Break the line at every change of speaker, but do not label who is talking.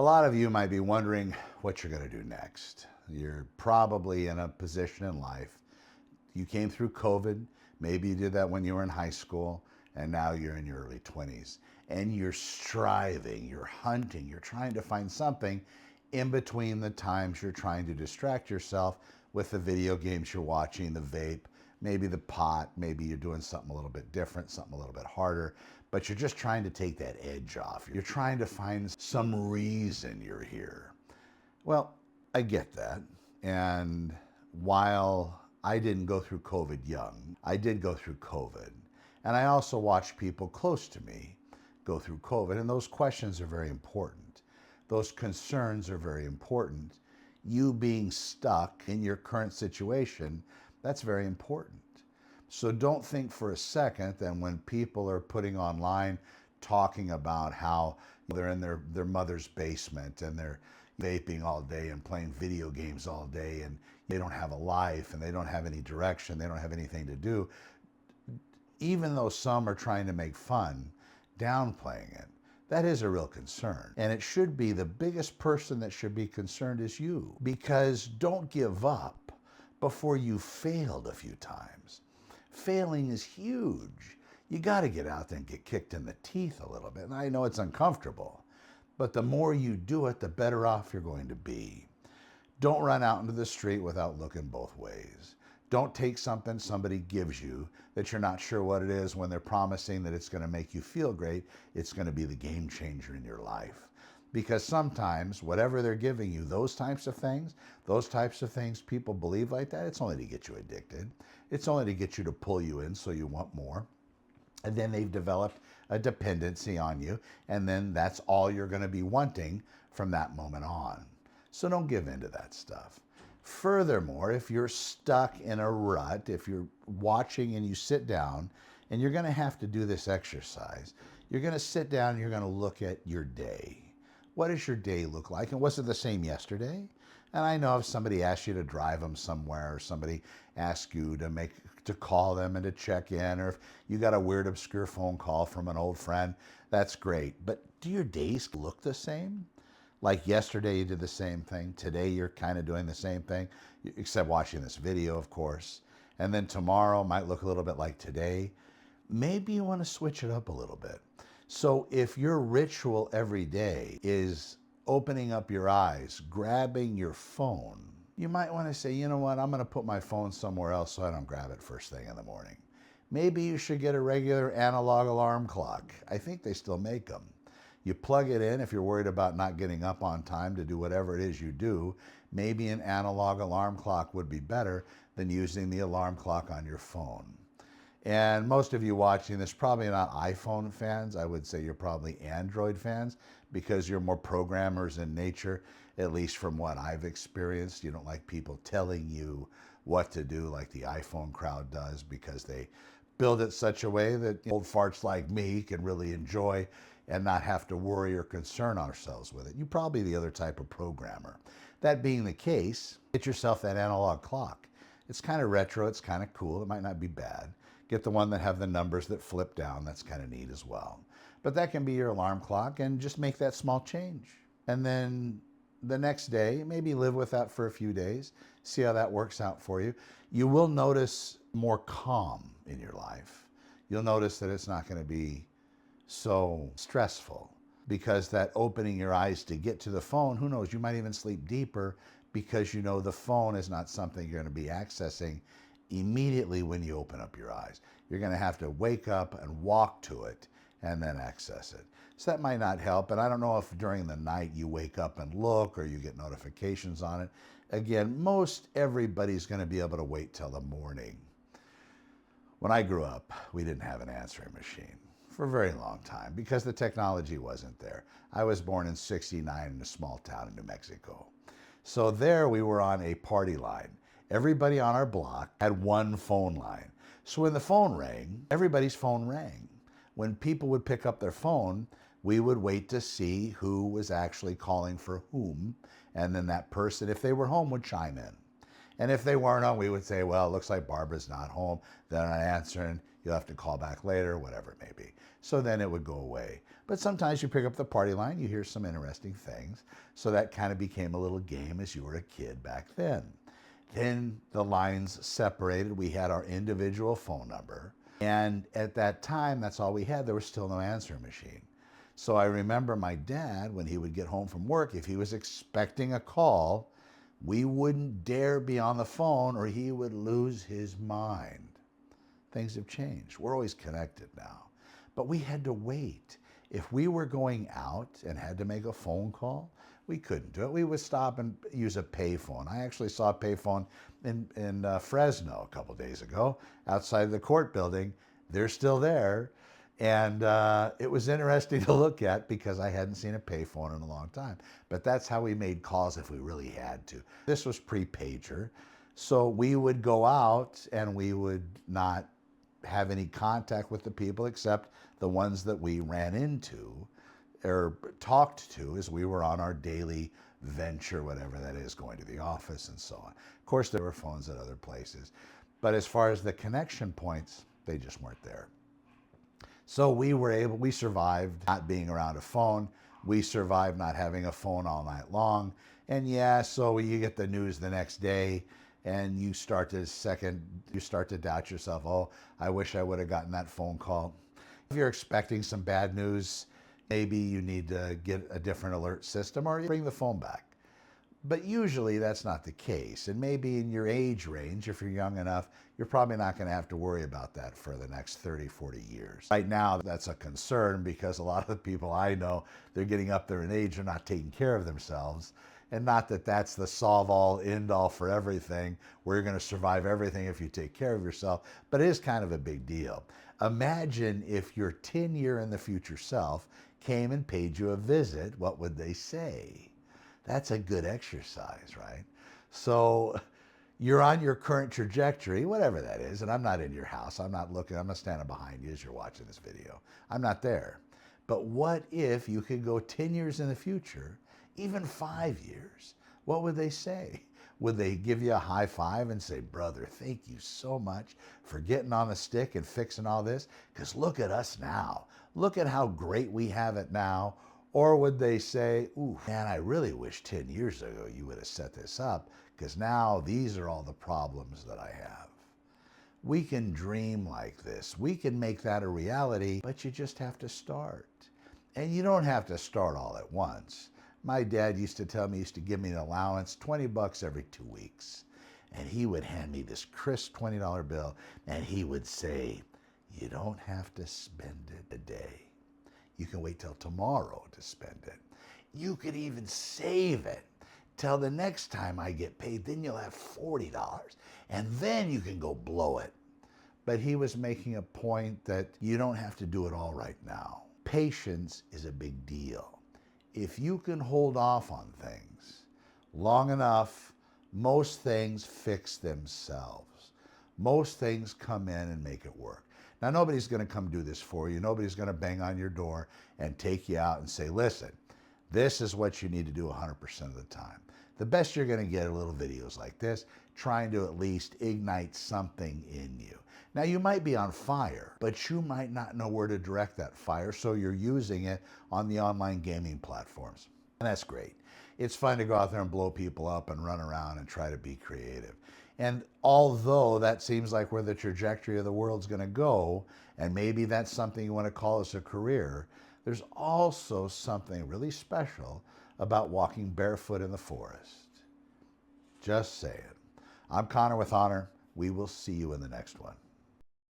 lot of you might be wondering what you're going to do next. You're probably in a position in life. You came through COVID. Maybe you did that when you were in high school, and now you're in your early 20s. And you're striving, you're hunting, you're trying to find something in between the times you're trying to distract yourself with the video games you're watching, the vape, maybe the pot, maybe you're doing something a little bit different, something a little bit harder, but you're just trying to take that edge off. You're trying to find some reason you're here. Well, I get that. And while I didn't go through COVID young, I did go through COVID. And I also watched people close to me go through COVID. And those questions are very important. Those concerns are very important. You being stuck in your current situation, that's very important. So don't think for a second that when people are putting online talking about how they're in their mother's basement and they're vaping all day and playing video games all day and they don't have a life and they don't have any direction, they don't have anything to do, even though some are trying to make fun, downplaying it, that is a real concern. And it should be the biggest person that should be concerned is you, because don't give up before you failed a few times. Failing is huge. You got to get out there and get kicked in the teeth a little bit. And I know it's uncomfortable, but the more you do it, the better off you're going to be. Don't run out into the street without looking both ways. Don't take something somebody gives you that you're not sure what it is when they're promising that it's going to make you feel great. It's going to be the game changer in your life. Because sometimes whatever they're giving you, those types of things people believe like that, it's only to get you addicted. It's only to get you to pull you in so you want more. And then they've developed a dependency on you. And then that's all you're going to be wanting from that moment on. So don't give in to that stuff. Furthermore, if you're stuck in a rut, if you're watching and you sit down, and you're going to have to do this exercise, you're going to sit down and you're going to look at your day. What does your day look like? And was it the same yesterday? And I know if somebody asks you to drive them somewhere, or somebody asks you to call them and to check in, or if you got a weird obscure phone call from an old friend, that's great. But do your days look the same? Like yesterday you did the same thing. Today you're kind of doing the same thing, except watching this video, of course. And then tomorrow might look a little bit like today. Maybe you want to switch it up a little bit. So if your ritual every day is opening up your eyes, grabbing your phone, you might want to say, you know what, I'm going to put my phone somewhere else so I don't grab it first thing in the morning. Maybe you should get a regular analog alarm clock. I think they still make them. You plug it in if you're worried about not getting up on time to do whatever it is you do. Maybe an analog alarm clock would be better than using the alarm clock on your phone. And most of you watching this probably not iPhone fans. I would say you're probably Android fans because you're more programmers in nature, at least from what I've experienced. You don't like people telling you what to do like the iPhone crowd does, because they build it such a way that old farts like me can really enjoy and not have to worry or concern ourselves with it. You're probably the other type of programmer. That being the case, get yourself that analog clock. It's kind of retro, it's kind of cool, it might not be bad. Get the one that have the numbers that flip down, that's kind of neat as well. But that can be your alarm clock, and just make that small change. And then the next day, maybe live with that for a few days, see how that works out for you. You will notice more calm in your life. You'll notice that it's not going to be so stressful, because that opening your eyes to get to the phone, who knows, you might even sleep deeper because you know the phone is not something you're going to be accessing immediately when you open up your eyes. You're going to have to wake up and walk to it and then access it. So that might not help. And I don't know if during the night you wake up and look, or you get notifications on it. Again, most everybody's going to be able to wait till the morning. When I grew up, we didn't have an answering machine for a very long time because the technology wasn't there. I was born in '69 in a small town in New Mexico. So there we were on a party line. Everybody on our block had one phone line. So when the phone rang, everybody's phone rang. When people would pick up their phone, we would wait to see who was actually calling for whom. And then that person, if they were home, would chime in. And if they weren't home, we would say, well, it looks like Barbara's not home. They're not answering. You'll have to call back later, whatever it may be. So then it would go away. But sometimes you pick up the party line, you hear some interesting things. So that kind of became a little game as you were a kid back then. Then the lines separated. We had our individual phone number. And at that time, that's all we had. There was still no answering machine. So I remember my dad, when he would get home from work, if he was expecting a call, we wouldn't dare be on the phone or he would lose his mind. Things have changed. We're always connected now. But we had to wait. If we were going out and had to make a phone call, we couldn't do it. We would stop and use a payphone. I actually saw a payphone in Fresno a couple days ago outside the court building. They're still there. And it was interesting to look at because I hadn't seen a payphone in a long time. But that's how we made calls if we really had to. This was pre-pager. So we would go out and we would not have any contact with the people except the ones that we ran into or talked to as we were on our daily venture, whatever that is, going to the office and so on. Of course, there were phones at other places. But as far as the connection points, they just weren't there. So we survived not being around a phone. We survived not having a phone all night long. And yeah, so you get the news the next day and you start to doubt yourself. Oh, I wish I would have gotten that phone call. If you're expecting some bad news, maybe you need to get a different alert system or bring the phone back. But usually that's not the case. And maybe in your age range, if you're young enough, you're probably not going to have to worry about that for the next 30, 40 years. Right now, that's a concern because a lot of the people I know, they're getting up there in age, they're not taking care of themselves. And not that that's the solve-all, end-all for everything, where you're going to survive everything if you take care of yourself, but it is kind of a big deal. Imagine if your 10-year in the future self came and paid you a visit, what would they say? That's a good exercise, right? So you're on your current trajectory, whatever that is, and I'm not in your house. I'm not standing behind you as you're watching this video. I'm not there. But what if you could go 10 years in the future, even 5 years? What would they say? Would they give you a high five and say, brother, thank you so much for getting on the stick and fixing all this? Because look at us now. Look at how great we have it now. Or would they say, ooh, man, I really wish 10 years ago you would have set this up because now these are all the problems that I have. We can dream like this. We can make that a reality, but you just have to start. And you don't have to start all at once. My dad used to tell me, he used to give me an allowance, 20 bucks every 2 weeks. And he would hand me this crisp $20 bill and he would say, you don't have to spend it today. You can wait till tomorrow to spend it. You could even save it till the next time I get paid. Then you'll have $40 and then you can go blow it. But he was making a point that you don't have to do it all right now. Patience is a big deal. If you can hold off on things long enough, most things fix themselves. Most things come in and make it work. Now, nobody's going to come do this for you. Nobody's going to bang on your door and take you out and say, listen, this is what you need to do 100% of the time. The best you're going to get are little videos like this, trying to at least ignite something in you. Now, you might be on fire, but you might not know where to direct that fire, so you're using it on the online gaming platforms. And that's great. It's fun to go out there and blow people up and run around and try to be creative. And although that seems like where the trajectory of the world's going to go, and maybe that's something you want to call as a career, there's also something really special about walking barefoot in the forest. Just saying. I'm Connor with Honor. We will see you in the next one.